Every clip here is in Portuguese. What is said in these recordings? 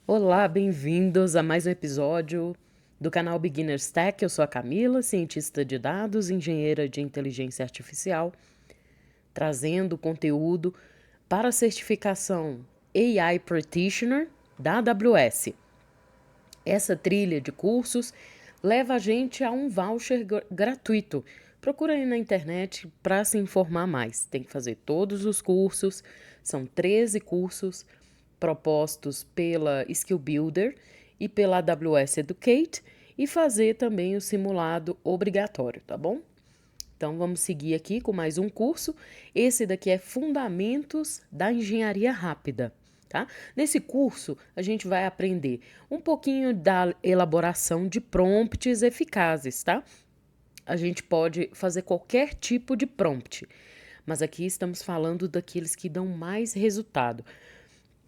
Olá, bem-vindos a mais um episódio do canal Beginners Tech. Eu sou a Camila, cientista de dados, engenheira de inteligência artificial, trazendo conteúdo para a certificação AI Practitioner da AWS. Essa trilha de cursos leva a gente a um voucher gratuito. Procura aí na internet para se informar mais. Tem que fazer todos os cursos, são 13 cursos propostos pela Skill Builder e pela AWS Educate e fazer também o simulado obrigatório, tá bom? Então vamos seguir aqui com mais um curso. Esse daqui é Fundamentos da Engenharia Rápida, tá? Nesse curso a gente vai aprender um pouquinho da elaboração de prompts eficazes, tá? A gente pode fazer qualquer tipo de prompt, mas aqui estamos falando daqueles que dão mais resultado.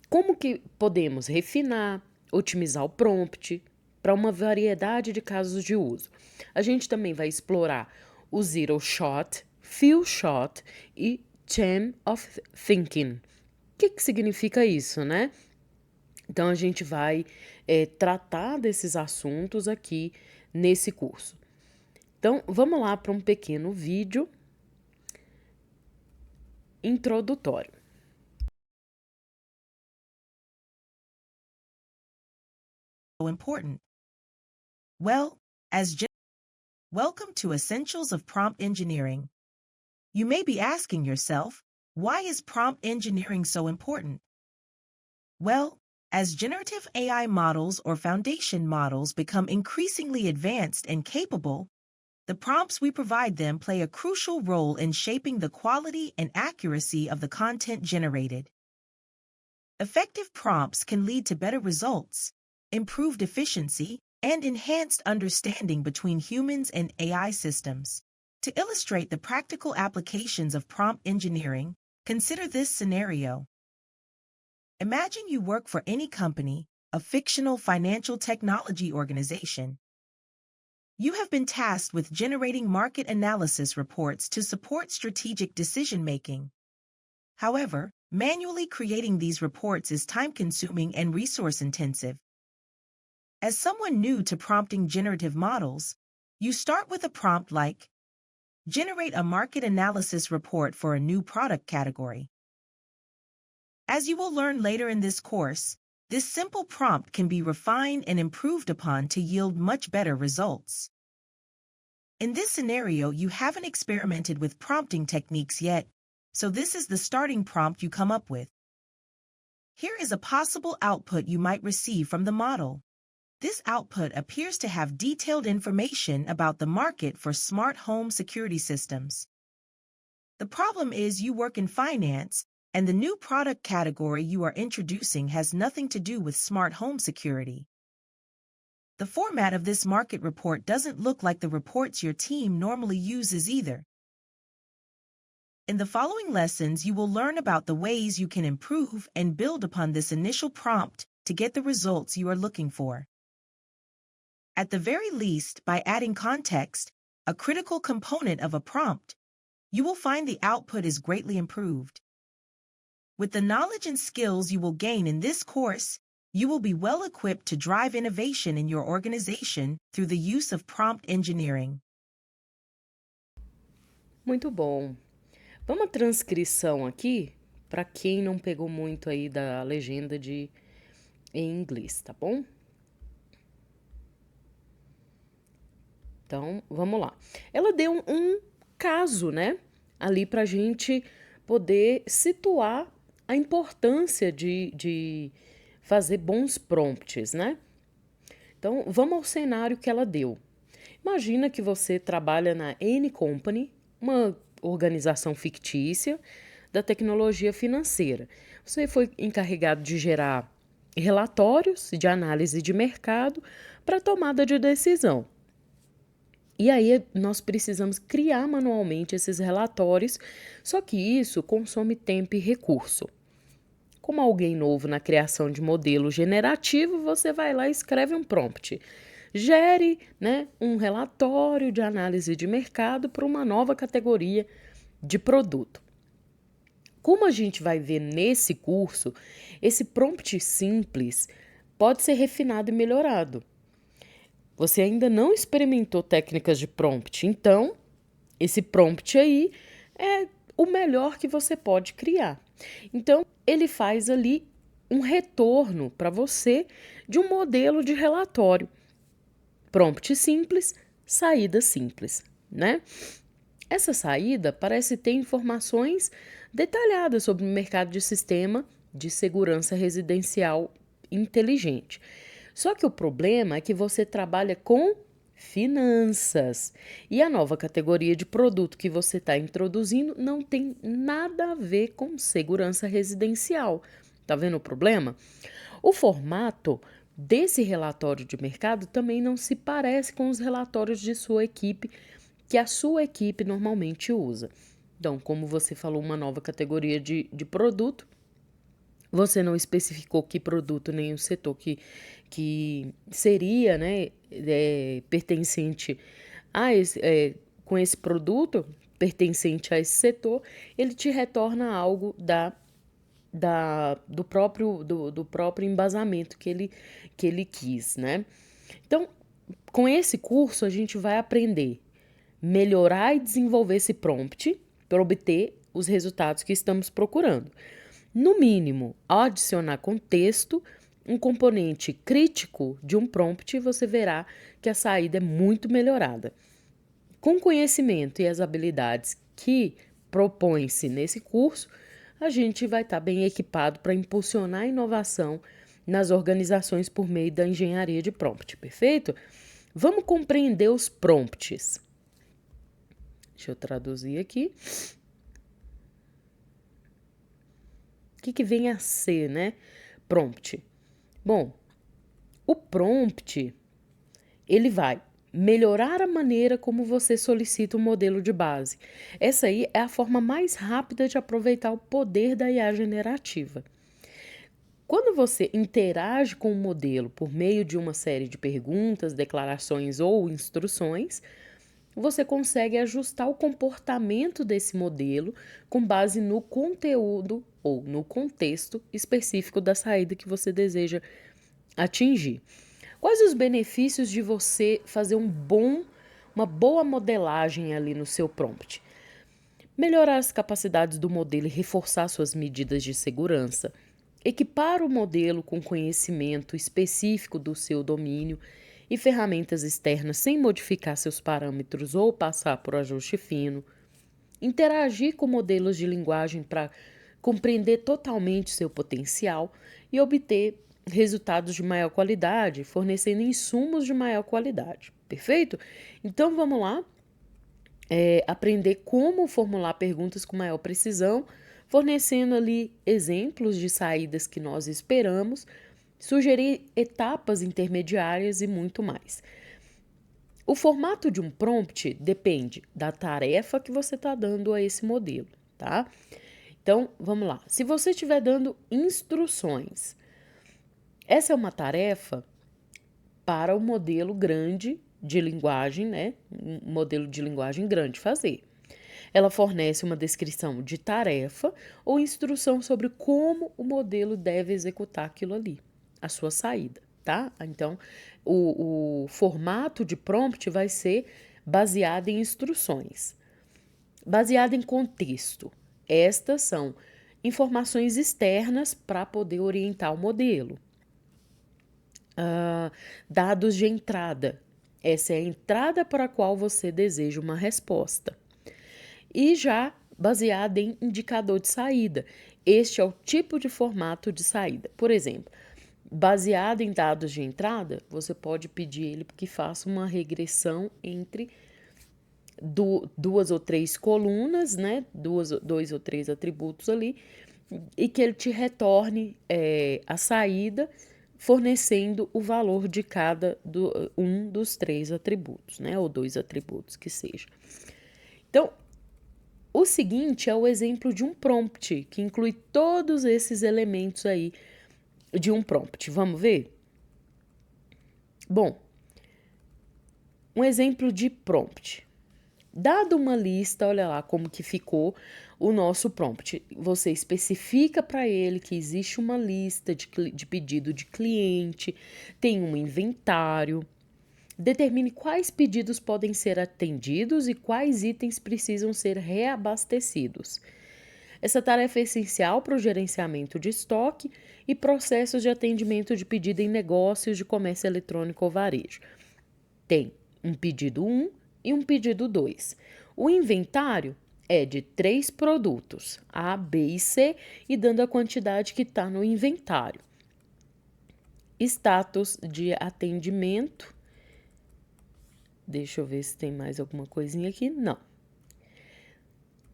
Como que podemos refinar, otimizar o prompt para uma variedade de casos de uso? A gente também vai explorar o Zero Shot, Few Shot e Chain of Thinking. O que significa isso, né? Então, a gente vai tratar desses assuntos aqui nesse curso. Então, vamos lá para um pequeno vídeo introdutório. Important? Well, welcome to Essentials of Prompt Engineering. You may be asking yourself, why is prompt engineering so important? Well, as generative AI models or foundation models become increasingly advanced and capable, the prompts we provide them play a crucial role in shaping the quality and accuracy of the content generated. Effective prompts can lead to better results, improved efficiency, and enhanced understanding between humans and AI systems. To illustrate the practical applications of prompt engineering, consider this scenario. Imagine you work for any company, a fictional financial technology organization. You have been tasked with generating market analysis reports to support strategic decision-making. However, manually creating these reports is time-consuming and resource-intensive. As someone new to prompting generative models, you start with a prompt like, generate a market analysis report for a new product category. As you will learn later in this course, this simple prompt can be refined and improved upon to yield much better results. In this scenario, you haven't experimented with prompting techniques yet, so this is the starting prompt you come up with. Here is a possible output you might receive from the model. This output appears to have detailed information about the market for smart home security systems. The problem is you work in finance, and the new product category you are introducing has nothing to do with smart home security. The format of this market report doesn't look like the reports your team normally uses either. In the following lessons, you will learn about the ways you can improve and build upon this initial prompt to get the results you are looking for. At the very least, by adding context, a critical component of a prompt, you will find the output is greatly improved. With the knowledge and skills you will gain in this course, you will be well equipped to drive innovation in your organization through the use of prompt engineering. Muito bom. Vamos à transcrição aqui, para quem não pegou muito aí da legenda em inglês, tá bom? Então, vamos lá. Ela deu um caso, né? Ali para a gente poder situar a importância de fazer bons prompts, né? Então, vamos ao cenário que ela deu. Imagina que você trabalha na N Company, uma organização fictícia da tecnologia financeira. Você foi encarregado de gerar relatórios de análise de mercado para tomada de decisão. E aí nós precisamos criar manualmente esses relatórios, só que isso consome tempo e recurso. Como alguém novo na criação de modelo generativo, você vai lá e escreve um prompt. Gere, um relatório de análise de mercado para uma nova categoria de produto. Como a gente vai ver nesse curso, esse prompt simples pode ser refinado e melhorado. Você ainda não experimentou técnicas de prompt, então esse prompt aí é o melhor que você pode criar. Então, ele faz ali um retorno para você de um modelo de relatório. Prompt simples, saída simples, né? Essa saída parece ter informações detalhadas sobre o mercado de sistema de segurança residencial inteligente. Só que o problema é que você trabalha com finanças e a nova categoria de produto que você está introduzindo não tem nada a ver com segurança residencial. Tá vendo o problema? O formato desse relatório de mercado também não se parece com os relatórios de sua equipe, que a sua equipe normalmente usa. Então, como você falou, uma nova categoria de produto, você não especificou que produto nem o setor que seria, né, pertencente a com esse produto, pertencente a esse setor, ele te retorna algo do próprio embasamento que ele quis, né? Então, com esse curso, a gente vai aprender melhorar e desenvolver esse prompt para obter os resultados que estamos procurando. No mínimo, ao adicionar contexto, um componente crítico de um prompt, você verá que a saída é muito melhorada. Com o conhecimento e as habilidades que propõe-se nesse curso, a gente vai estar bem equipado para impulsionar a inovação nas organizações por meio da engenharia de prompt, perfeito? Vamos compreender os prompts. Deixa eu traduzir aqui. O que vem a ser, né? Prompt. Bom, o prompt, ele vai melhorar a maneira como você solicita o modelo de base. Essa aí é a forma mais rápida de aproveitar o poder da IA generativa. Quando você interage com o modelo por meio de uma série de perguntas, declarações ou instruções, você consegue ajustar o comportamento desse modelo com base no conteúdo ou no contexto específico da saída que você deseja atingir. Quais os benefícios de você fazer uma boa modelagem ali no seu prompt? Melhorar as capacidades do modelo e reforçar suas medidas de segurança. Equipar o modelo com conhecimento específico do seu domínio e ferramentas externas sem modificar seus parâmetros ou passar por ajuste fino. Interagir com modelos de linguagem para compreender totalmente seu potencial e obter resultados de maior qualidade, fornecendo insumos de maior qualidade. Perfeito? Então vamos lá aprender como formular perguntas com maior precisão, fornecendo ali exemplos de saídas que nós esperamos, sugerir etapas intermediárias e muito mais. O formato de um prompt depende da tarefa que você está dando a esse modelo, tá? Então, vamos lá. Se você estiver dando instruções, essa é uma tarefa para o modelo grande de linguagem, né? Um modelo de linguagem grande fazer. Ela fornece uma descrição de tarefa ou instrução sobre como o modelo deve executar aquilo ali, a sua saída, tá? Então, o formato de prompt vai ser baseado em instruções, baseado em contexto. Estas são informações externas para poder orientar o modelo. Dados de entrada. Essa é a entrada para a qual você deseja uma resposta. E já baseada em indicador de saída. Este é o tipo de formato de saída. Por exemplo, baseado em dados de entrada, você pode pedir ele que faça uma regressão entre duas ou três colunas, né? Dois ou três atributos ali, e que ele te retorne a saída fornecendo o valor de cada um dos três atributos, né? Ou dois atributos que seja. Então, o seguinte é o exemplo de um prompt, que inclui todos esses elementos aí de um prompt. Vamos ver? Bom, um exemplo de prompt. Dado uma lista, olha lá como que ficou o nosso prompt. Você especifica para ele que existe uma lista de pedido de cliente, tem um inventário. Determine quais pedidos podem ser atendidos e quais itens precisam ser reabastecidos. Essa tarefa é essencial para o gerenciamento de estoque e processos de atendimento de pedido em negócios de comércio eletrônico ou varejo. Tem um pedido 1 e um pedido 2. O inventário é de 3 produtos, A, B e C, e dando a quantidade que está no inventário. Status de atendimento. Deixa eu ver se tem mais alguma coisinha aqui. Não.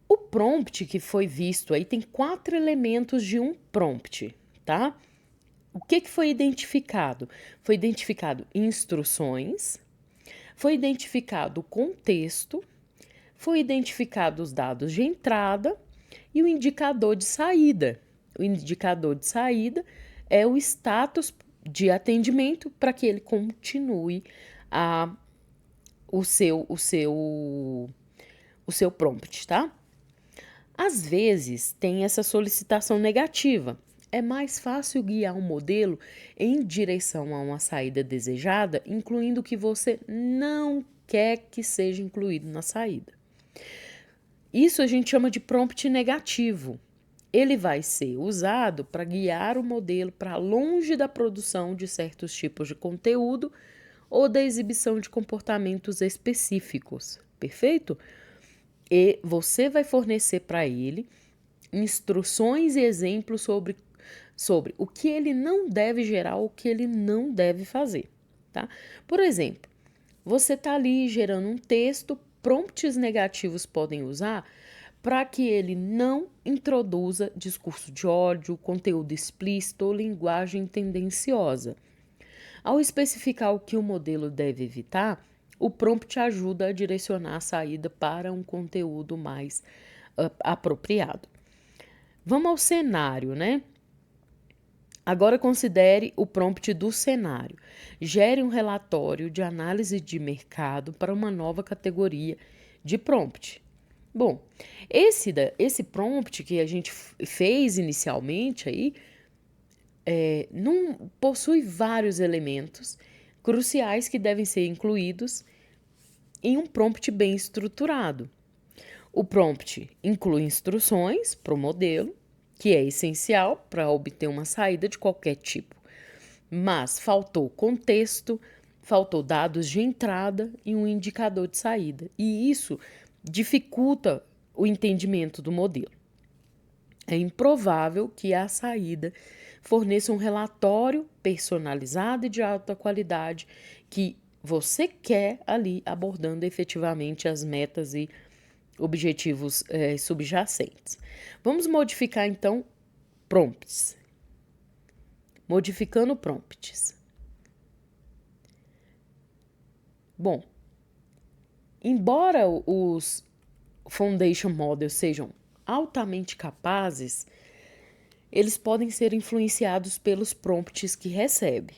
O prompt que foi visto aí tem 4 elementos de um prompt, tá? O que foi identificado? Foi identificado instruções, foi identificado o contexto, foi identificado os dados de entrada e o indicador de saída. O indicador de saída é o status de atendimento para que ele continue o seu prompt, tá? Às vezes tem essa solicitação negativa. É mais fácil guiar um modelo em direção a uma saída desejada, incluindo o que você não quer que seja incluído na saída. Isso a gente chama de prompt negativo. Ele vai ser usado para guiar o modelo para longe da produção de certos tipos de conteúdo ou da exibição de comportamentos específicos, perfeito? E você vai fornecer para ele instruções e exemplos sobre o que ele não deve gerar ou o que ele não deve fazer, tá? Por exemplo, você está ali gerando um texto, prompts negativos podem usar para que ele não introduza discurso de ódio, conteúdo explícito ou linguagem tendenciosa. Ao especificar o que o modelo deve evitar, o prompt ajuda a direcionar a saída para um conteúdo mais apropriado. Vamos ao cenário, né? Agora considere o prompt do cenário. Gere um relatório de análise de mercado para uma nova categoria de prompt. Bom, esse prompt que a gente fez inicialmente aí, não possui vários elementos cruciais que devem ser incluídos em um prompt bem estruturado. O prompt inclui instruções para o modelo, que é essencial para obter uma saída de qualquer tipo, mas faltou contexto, faltou dados de entrada e um indicador de saída, e isso dificulta o entendimento do modelo. É improvável que a saída forneça um relatório personalizado e de alta qualidade que você quer ali abordando efetivamente as metas e objetivos subjacentes. Vamos modificar então prompts. Modificando prompts. Bom, embora os Foundation Models sejam altamente capazes, eles podem ser influenciados pelos prompts que recebe,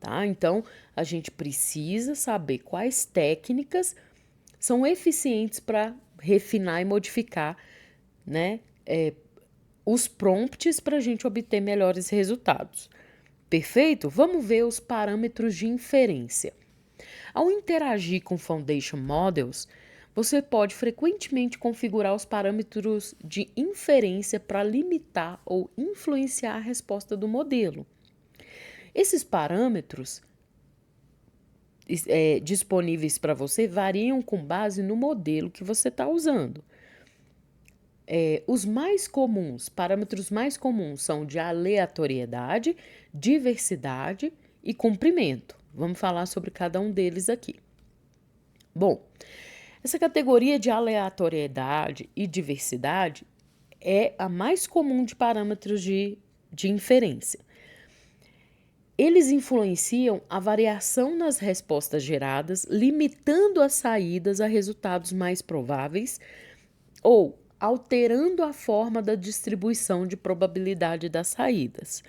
tá? Então, a gente precisa saber quais técnicas são eficientes para refinar e modificar, né, os prompts para a gente obter melhores resultados. Perfeito? Vamos ver os parâmetros de inferência. Ao interagir com Foundation Models, você pode frequentemente configurar os parâmetros de inferência para limitar ou influenciar a resposta do modelo. Esses parâmetros disponíveis para você variam com base no modelo que você está usando. Os parâmetros mais comuns são de aleatoriedade, diversidade e comprimento. Vamos falar sobre cada um deles aqui. Bom, essa categoria de aleatoriedade e diversidade é a mais comum de parâmetros de inferência. Eles influenciam a variação nas respostas geradas, limitando as saídas a resultados mais prováveis ou alterando a forma da distribuição de probabilidade das saídas.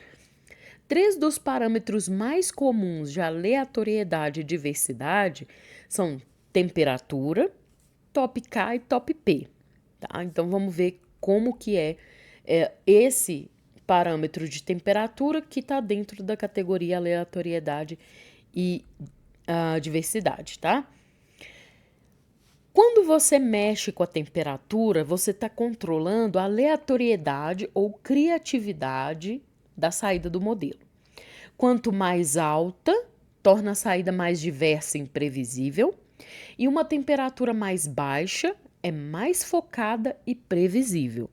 3 dos parâmetros mais comuns de aleatoriedade e diversidade são temperatura, top K e top P, tá? Então, vamos ver como que é esse parâmetro de temperatura que está dentro da categoria aleatoriedade e diversidade, tá? Quando você mexe com a temperatura, você está controlando a aleatoriedade ou criatividade da saída do modelo. Quanto mais alta, torna a saída mais diversa e imprevisível, e uma temperatura mais baixa é mais focada e previsível.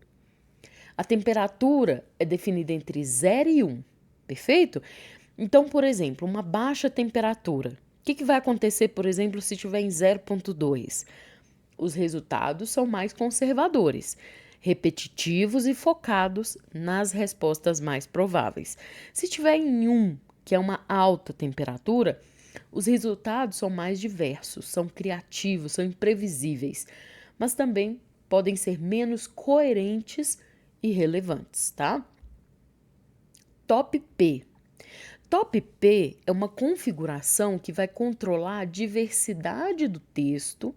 A temperatura é definida entre 0 e 1, perfeito? Então, por exemplo, uma baixa temperatura. O que vai acontecer, por exemplo, se estiver em 0,2? Os resultados são mais conservadores, repetitivos e focados nas respostas mais prováveis. Se estiver em 1, que é uma alta temperatura, os resultados são mais diversos, são criativos, são imprevisíveis, mas também podem ser menos coerentes e relevantes, tá? Top P. Top P é uma configuração que vai controlar a diversidade do texto,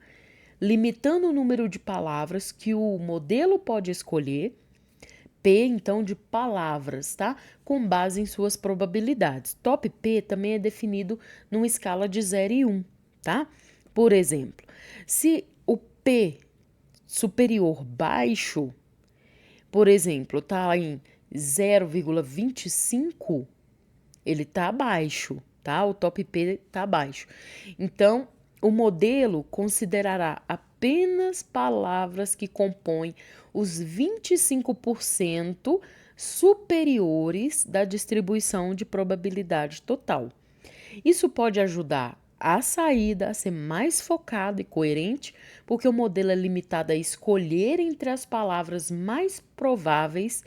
limitando o número de palavras que o modelo pode escolher, P, então, de palavras, tá? Com base em suas probabilidades. Top P também é definido numa escala de 0 e 1, tá? Por exemplo, se o P superior baixo, por exemplo, tá em 0,25, ele tá abaixo, tá? O top P tá abaixo. Então, o modelo considerará apenas palavras que compõem os 25% superiores da distribuição de probabilidade total. Isso pode ajudar a saída a ser mais focada e coerente, porque o modelo é limitado a escolher entre as palavras mais prováveis,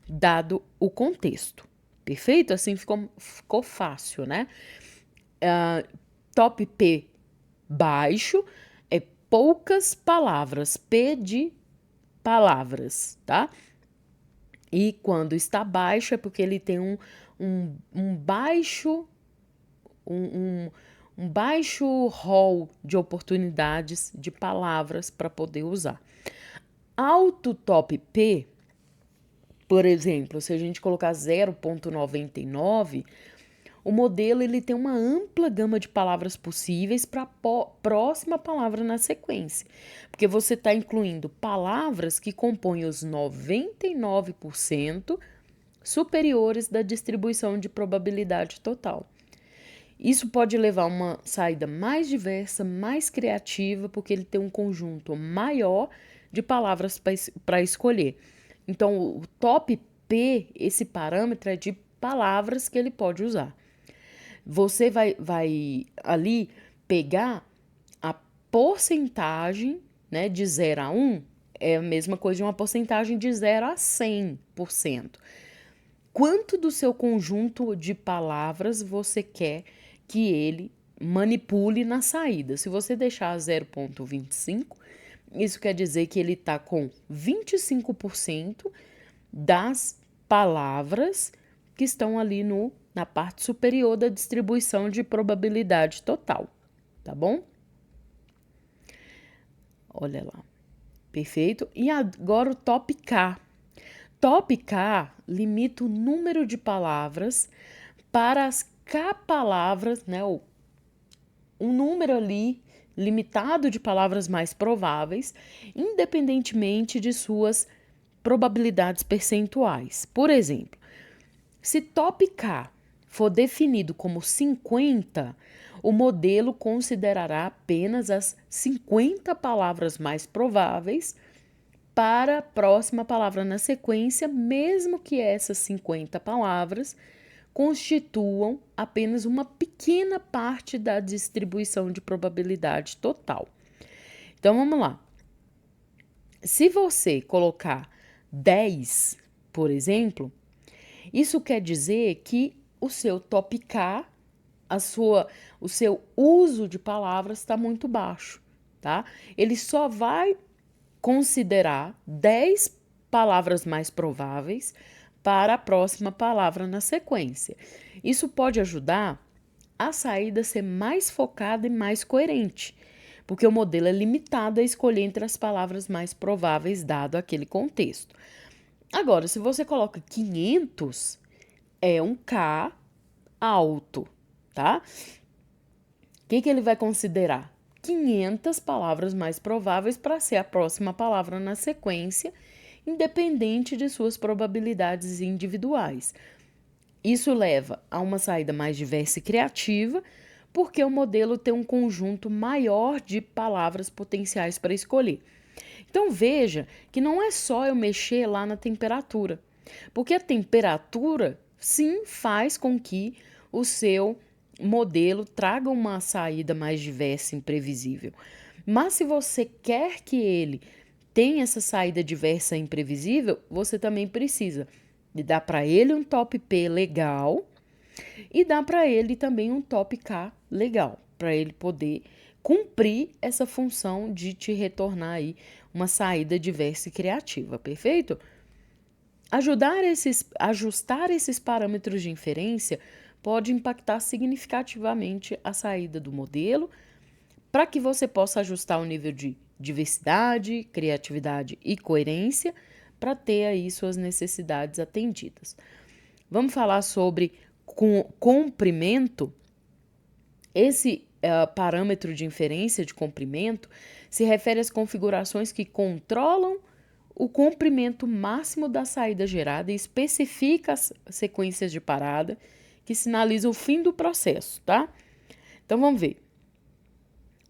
dado o contexto. Perfeito? Assim ficou fácil, né? Top P baixo é poucas palavras, P de palavras, tá? E quando está baixo é porque ele tem um baixo rol de oportunidades de palavras para poder usar. Alto top P, por exemplo, se a gente colocar 0,99, o modelo ele tem uma ampla gama de palavras possíveis para a próxima palavra na sequência, porque você está incluindo palavras que compõem os 99% superiores da distribuição de probabilidade total. Isso pode levar a uma saída mais diversa, mais criativa, porque ele tem um conjunto maior de palavras para escolher. Então, o top P, esse parâmetro é de palavras que ele pode usar. Você vai ali pegar a porcentagem, né, de 0 a 1, é a mesma coisa de uma porcentagem de 0 a 100%. Quanto do seu conjunto de palavras você quer que ele manipule na saída? Se você deixar 0,25, isso quer dizer que ele está com 25% das palavras que estão ali na parte superior da distribuição de probabilidade total, tá bom? Olha lá, perfeito. E agora o top K. Top K limita o número de palavras para as K palavras, né? Um número ali limitado de palavras mais prováveis, independentemente de suas probabilidades percentuais. Por exemplo, se top K for definido como 50, o modelo considerará apenas as 50 palavras mais prováveis para a próxima palavra na sequência, mesmo que essas 50 palavras constituam apenas uma pequena parte da distribuição de probabilidade total. Então, vamos lá. Se você colocar 10, por exemplo, isso quer dizer que o seu top K, o seu uso de palavras está muito baixo, tá? Ele só vai considerar 10 palavras mais prováveis para a próxima palavra na sequência. Isso pode ajudar a saída a ser mais focada e mais coerente, porque o modelo é limitado a escolher entre as palavras mais prováveis dado aquele contexto. Agora, se você coloca 500, é um K alto, tá? O que ele vai considerar? 500 palavras mais prováveis para ser a próxima palavra na sequência, independente de suas probabilidades individuais. Isso leva a uma saída mais diversa e criativa, porque o modelo tem um conjunto maior de palavras potenciais para escolher. Então veja que não é só eu mexer lá na temperatura, porque a temperatura sim faz com que o seu modelo traga uma saída mais diversa e imprevisível. Mas se você quer que ele tenha essa saída diversa e imprevisível, você também precisa dar para ele um top P legal e dar para ele também um top K legal, para ele poder cumprir essa função de te retornar aí uma saída diversa e criativa, perfeito? Ajustar esses parâmetros de inferência pode impactar significativamente a saída do modelo, para que você possa ajustar o nível de diversidade, criatividade e coerência para ter aí suas necessidades atendidas. Vamos falar sobre comprimento. Esse parâmetro de inferência de comprimento se refere às configurações que controlam o comprimento máximo da saída gerada e especifica as sequências de parada que sinalizam o fim do processo, tá? Então vamos ver.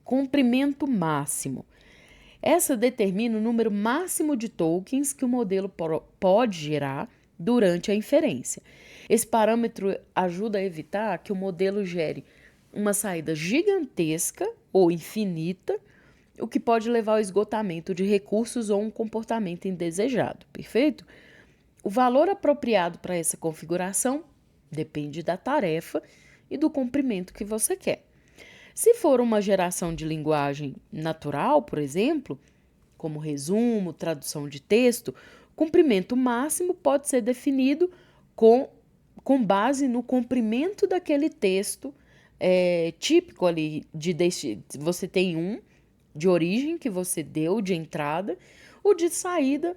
Comprimento máximo. Essa determina o número máximo de tokens que o modelo pode gerar durante a inferência. Esse parâmetro ajuda a evitar que o modelo gere uma saída gigantesca ou infinita, o que pode levar ao esgotamento de recursos ou um comportamento indesejado, perfeito? O valor apropriado para essa configuração depende da tarefa e do comprimento que você quer. Se for uma geração de linguagem natural, por exemplo, como resumo, tradução de texto, o comprimento máximo pode ser definido com base no comprimento daquele texto típico ali. Você tem um de origem que você deu de entrada, o de saída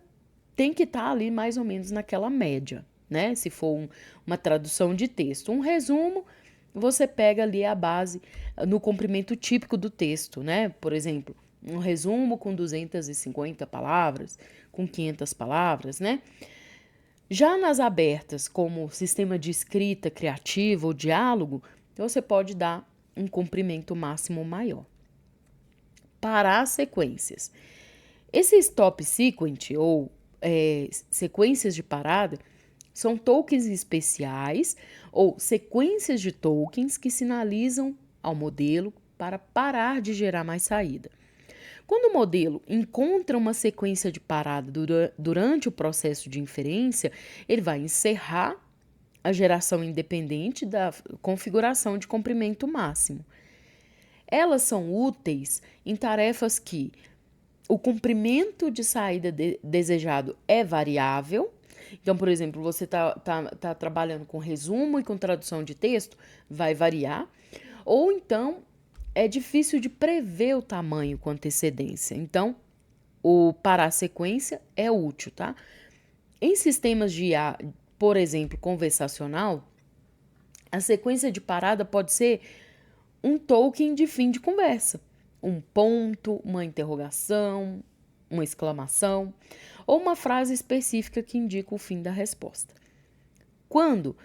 tem que estar ali mais ou menos naquela média, né? Se for uma tradução de texto. Um resumo, você pega ali a base no comprimento típico do texto, né? Por exemplo, um resumo com 250 palavras, com 500 palavras, né? Já nas abertas, como sistema de escrita criativa ou diálogo, você pode dar um comprimento máximo maior. Parar sequências. Esses top sequence ou sequências de parada são tokens especiais ou sequências de tokens que sinalizam ao modelo para parar de gerar mais saída. Quando o modelo encontra uma sequência de parada durante o processo de inferência, ele vai encerrar a geração independente da configuração de comprimento máximo. Elas são úteis em tarefas que o comprimento de saída desejado é variável. Então, por exemplo, você tá trabalhando com resumo e com tradução de texto, vai variar. Ou então, é difícil de prever o tamanho com antecedência. Então, o parar a sequência é útil, tá? Em sistemas de IA, por exemplo, conversacional, a sequência de parada pode ser um token de fim de conversa. Um ponto, uma interrogação, uma exclamação ou uma frase específica que indica o fim da resposta. Quando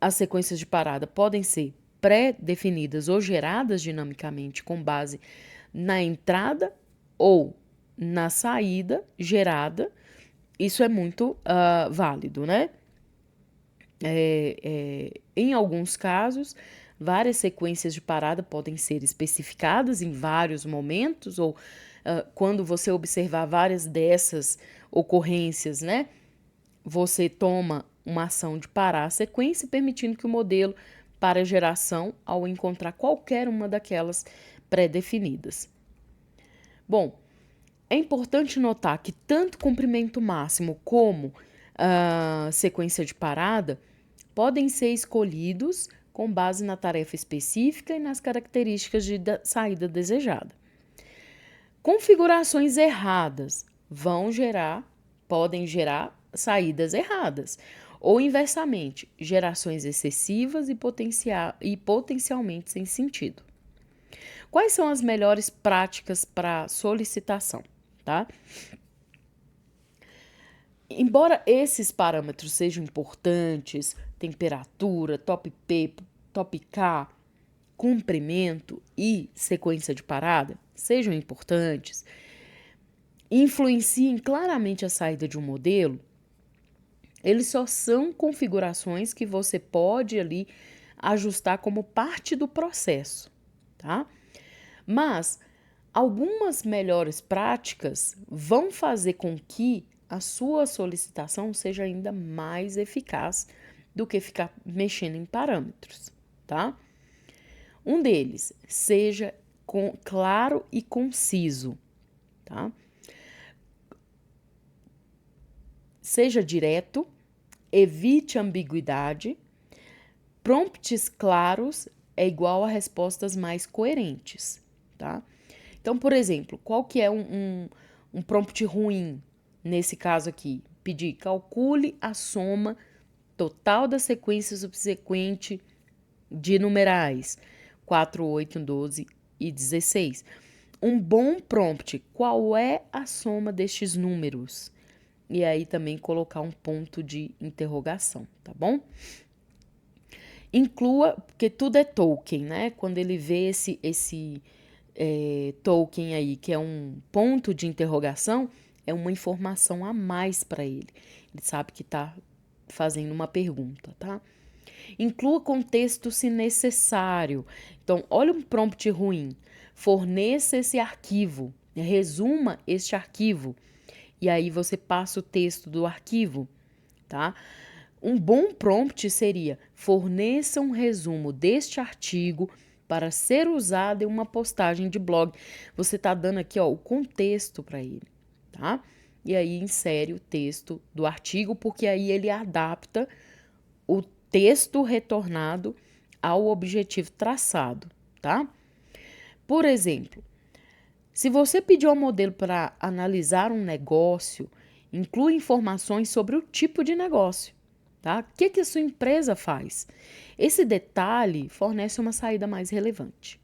as sequências de parada podem ser pré-definidas ou geradas dinamicamente com base na entrada ou na saída gerada, isso é muito válido, né? Em alguns casos, várias sequências de parada podem ser especificadas em vários momentos, ou quando você observar várias dessas ocorrências, né? Você toma uma ação de parar a sequência, permitindo que o modelo pare a geração ao encontrar qualquer uma daquelas pré-definidas. Bom, é importante notar que tanto comprimento máximo como sequência de parada podem ser escolhidos com base na tarefa específica e nas características de saída desejada. Configurações erradas podem gerar saídas erradas. Ou, inversamente, gerações excessivas e potencialmente sem sentido. Quais são as melhores práticas para solicitação, tá? Embora esses parâmetros sejam importantes, temperatura, top P, top K, comprimento e sequência de parada, sejam importantes, influenciem claramente a saída de um modelo, eles só são configurações que você pode ali ajustar como parte do processo, tá? Mas algumas melhores práticas vão fazer com que a sua solicitação seja ainda mais eficaz do que ficar mexendo em parâmetros, tá? Um deles, seja claro e conciso, tá? Seja direto, evite ambiguidade. Prompts claros é igual a respostas mais coerentes, tá? Então, por exemplo, qual que é um prompt ruim nesse caso aqui? Pedir calcule a soma total da sequência subsequente de numerais 4, 8, 12 e 16. Um bom prompt, qual é a soma destes números? E aí também colocar um ponto de interrogação, tá bom? Inclua, porque tudo é token, né? Quando ele vê esse token aí, que é um ponto de interrogação, é uma informação a mais para ele. Ele sabe que está fazendo uma pergunta, tá? Inclua contexto se necessário. Então, olha um prompt ruim. Forneça esse arquivo, resuma este arquivo. E aí você passa o texto do arquivo, tá? Um bom prompt seria: forneça um resumo deste artigo para ser usado em uma postagem de blog. Você está dando aqui, ó, o contexto para ele, tá? E aí insere o texto do artigo, porque aí ele adapta o texto retornado ao objetivo traçado, tá? Por exemplo, se você pedir ao modelo para analisar um negócio, inclui informações sobre o tipo de negócio, tá? O que a sua empresa faz? Esse detalhe fornece uma saída mais relevante.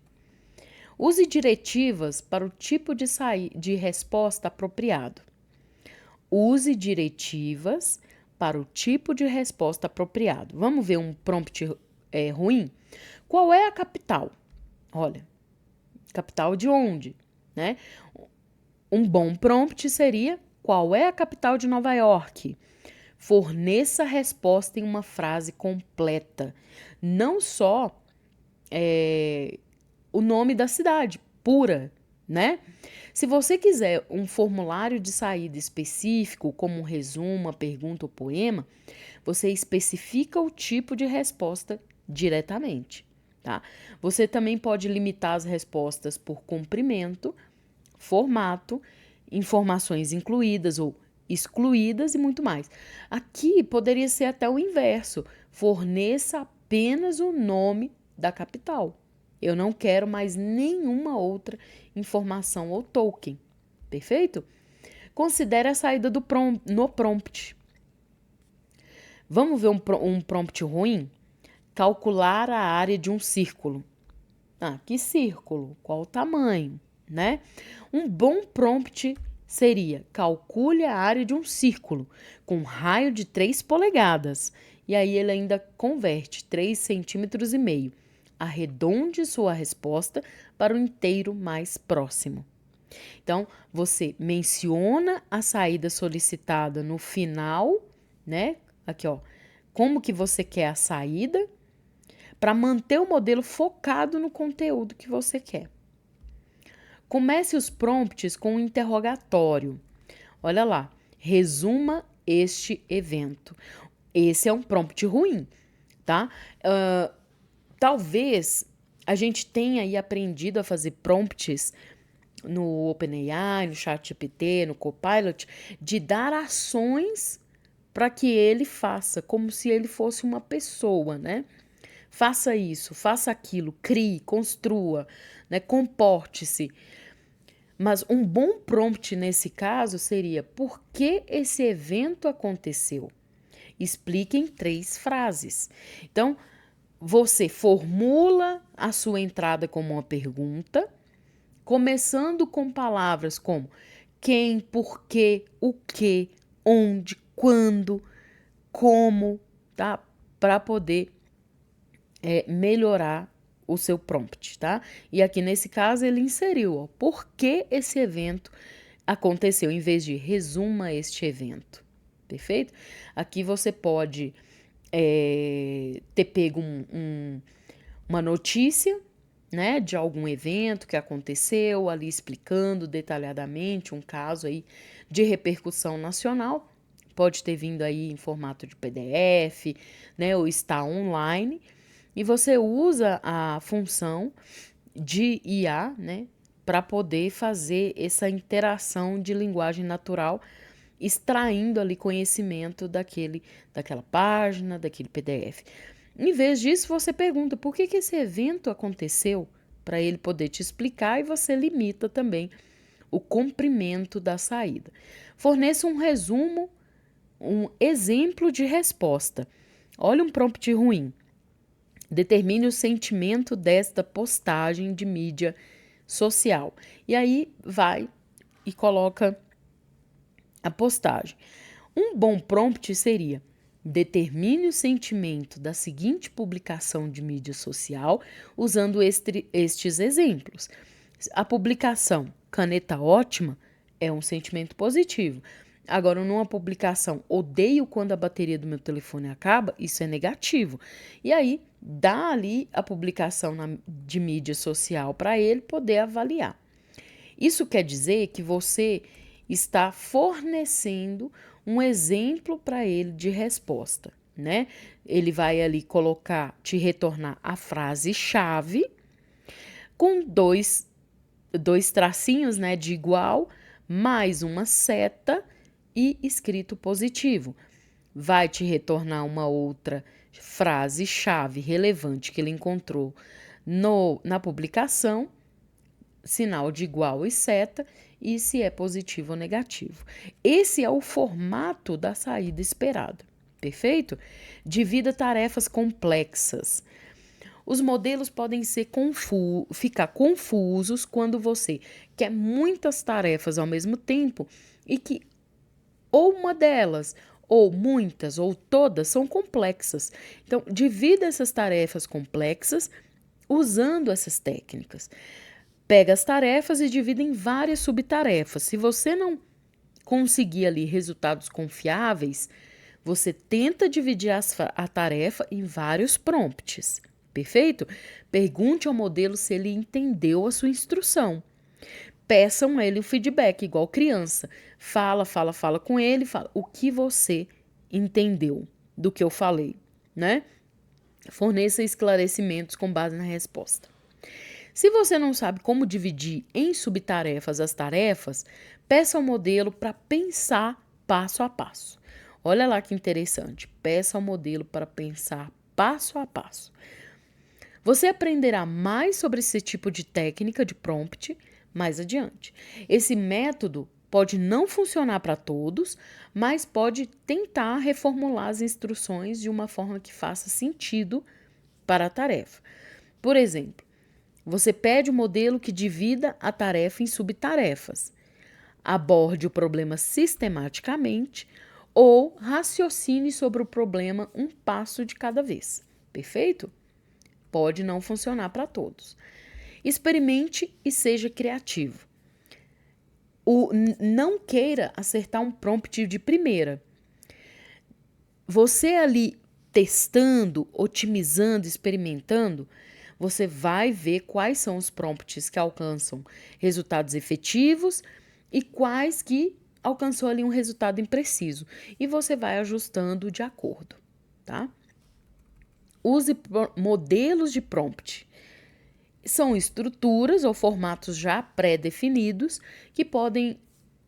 Use diretivas para o tipo de resposta apropriado. Use diretivas para o tipo de resposta apropriado. Vamos ver um prompt ruim? Qual é a capital? Olha, capital de onde? Né? Um bom prompt seria: qual é a capital de Nova York? Forneça a resposta em uma frase completa. Não só o nome da cidade, pura, né? Se você quiser um formulário de saída específico, como um resumo, uma pergunta ou poema, você especifica o tipo de resposta diretamente, tá? Você também pode limitar as respostas por comprimento, formato, informações incluídas ou excluídas e muito mais. Aqui poderia ser até o inverso: forneça apenas o nome da capital. Eu não quero mais nenhuma outra informação ou token. Perfeito? Considere a saída no prompt. Vamos ver um prompt ruim? Calcular a área de um círculo. Ah, que círculo? Qual o tamanho, né? Um bom prompt seria: calcule a área de um círculo com raio de 3 polegadas. E aí ele ainda converte 3,5 centímetros. Arredonde sua resposta para o inteiro mais próximo. Então, você menciona a saída solicitada no final, né? Aqui, ó, como que você quer a saída para manter o modelo focado no conteúdo que você quer. Comece os prompts com um interrogatório. Olha lá, resuma este evento. Esse é um prompt ruim, tá? Talvez a gente tenha aí aprendido a fazer prompts no OpenAI, no ChatGPT, no Copilot, de dar ações para que ele faça, como se ele fosse uma pessoa, né? Faça isso, faça aquilo, crie, construa, né? Comporte-se. Mas um bom prompt nesse caso seria: por que esse evento aconteceu? Explique em 3 frases. Então, você formula a sua entrada como uma pergunta, começando com palavras como quem, por quê, o que, onde, quando, como, tá? Para poder melhorar o seu prompt, tá? E aqui nesse caso ele inseriu, ó, por que esse evento aconteceu, em vez de resuma este evento, perfeito? Aqui você pode ter pego uma notícia, né, de algum evento que aconteceu, ali explicando detalhadamente um caso aí de repercussão nacional, pode ter vindo aí em formato de PDF, né, ou está online, e você usa a função de IA, né, para poder fazer essa interação de linguagem natural, extraindo ali conhecimento daquela página, daquele PDF. Em vez disso, você pergunta por que esse evento aconteceu, para ele poder te explicar, e você limita também o comprimento da saída. Forneça um resumo, um exemplo de resposta. Olha um prompt ruim. Determine o sentimento desta postagem de mídia social. E aí vai e coloca a postagem. Um bom prompt seria: determine o sentimento da seguinte publicação de mídia social usando estes exemplos. A publicação caneta ótima é um sentimento positivo. Agora, numa publicação odeio quando a bateria do meu telefone acaba, isso é negativo. E aí, dá ali a publicação de mídia social para ele poder avaliar. Isso quer dizer que você está fornecendo um exemplo para ele de resposta, né? Ele vai ali te retornar a frase-chave com dois tracinhos, né, de igual, mais uma seta e escrito positivo. Vai te retornar uma outra frase-chave relevante que ele encontrou na publicação, sinal de igual e seta, e se é positivo ou negativo. Esse é o formato da saída esperada, perfeito? Divida tarefas complexas. Os modelos podem ficar confusos quando você quer muitas tarefas ao mesmo tempo e que ou uma delas, ou muitas, ou todas são complexas. Então, divida essas tarefas complexas usando essas técnicas. Pega as tarefas e divide em várias subtarefas. Se você não conseguir ali resultados confiáveis, você tenta dividir a tarefa em vários prompts, perfeito? Pergunte ao modelo se ele entendeu a sua instrução. Peçam a ele o feedback, igual criança. Fala com ele, fala o que você entendeu do que eu falei, né? Forneça esclarecimentos com base na resposta. Se você não sabe como dividir em subtarefas as tarefas, peça ao modelo para pensar passo a passo. Olha lá que interessante. Peça ao modelo para pensar passo a passo. Você aprenderá mais sobre esse tipo de técnica de prompt mais adiante. Esse método pode não funcionar para todos, mas pode tentar reformular as instruções de uma forma que faça sentido para a tarefa. Por exemplo, você pede um modelo que divida a tarefa em subtarefas, aborde o problema sistematicamente ou raciocine sobre o problema um passo de cada vez. Perfeito? Pode não funcionar para todos. Experimente e seja criativo. Não queira acertar um prompt de primeira. Você ali testando, otimizando, experimentando, você vai ver quais são os prompts que alcançam resultados efetivos e quais que alcançou ali um resultado impreciso. E você vai ajustando de acordo, tá? Use modelos de prompt. São estruturas ou formatos já pré-definidos que podem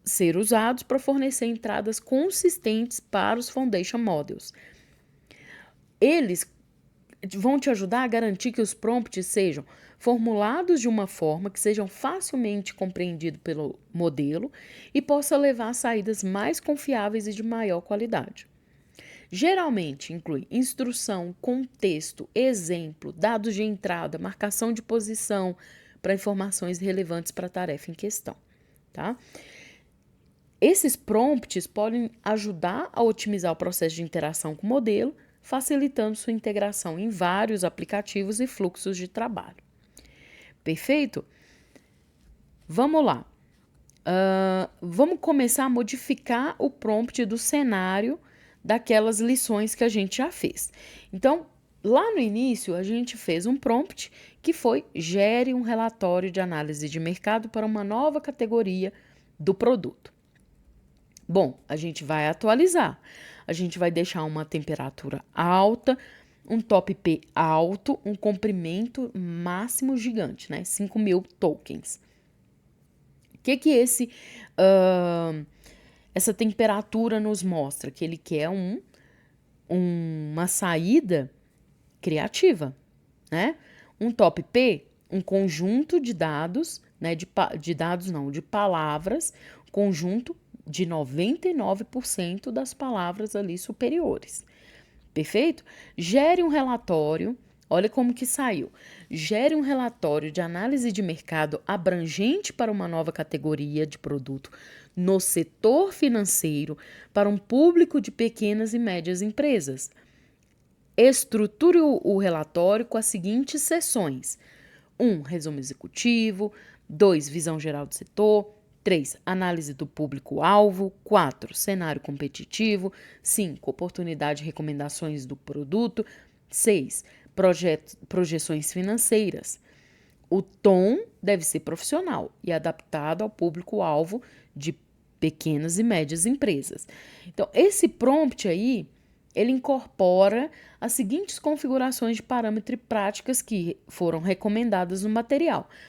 ser usados para fornecer entradas consistentes para os Foundation Models. Eles vão te ajudar a garantir que os prompts sejam formulados de uma forma que sejam facilmente compreendidos pelo modelo e possa levar a saídas mais confiáveis e de maior qualidade. Geralmente inclui instrução, contexto, exemplo, dados de entrada, marcação de posição para informações relevantes para a tarefa em questão, tá? Esses prompts podem ajudar a otimizar o processo de interação com o modelo, facilitando sua integração em vários aplicativos e fluxos de trabalho. Perfeito? Vamos lá. Vamos começar a modificar o prompt do cenário daquelas lições que a gente já fez. Então, lá no início, a gente fez um prompt que foi: gere um relatório de análise de mercado para uma nova categoria do produto. Bom, a gente vai atualizar. A gente vai deixar uma temperatura alta, um top P alto, um comprimento máximo gigante, né? 5.000 tokens. O que essa temperatura nos mostra? Que ele quer uma saída criativa, né? Um top P, um conjunto de dados, né? De palavras, conjunto de 99% das palavras ali superiores. Perfeito? Gere um relatório, olha como que saiu. Gere um relatório de análise de mercado abrangente para uma nova categoria de produto no setor financeiro para um público de pequenas e médias empresas. Estruture o relatório com as seguintes seções: 1. Resumo executivo. 2. Visão geral do setor. 3. Análise do público-alvo. 4. Cenário competitivo. 5. Oportunidade e recomendações do produto. 6. Projeções financeiras. O tom deve ser profissional e adaptado ao público-alvo de pequenas e médias empresas. Então, esse prompt aí, ele incorpora as seguintes configurações de parâmetro e práticas que foram recomendadas no material.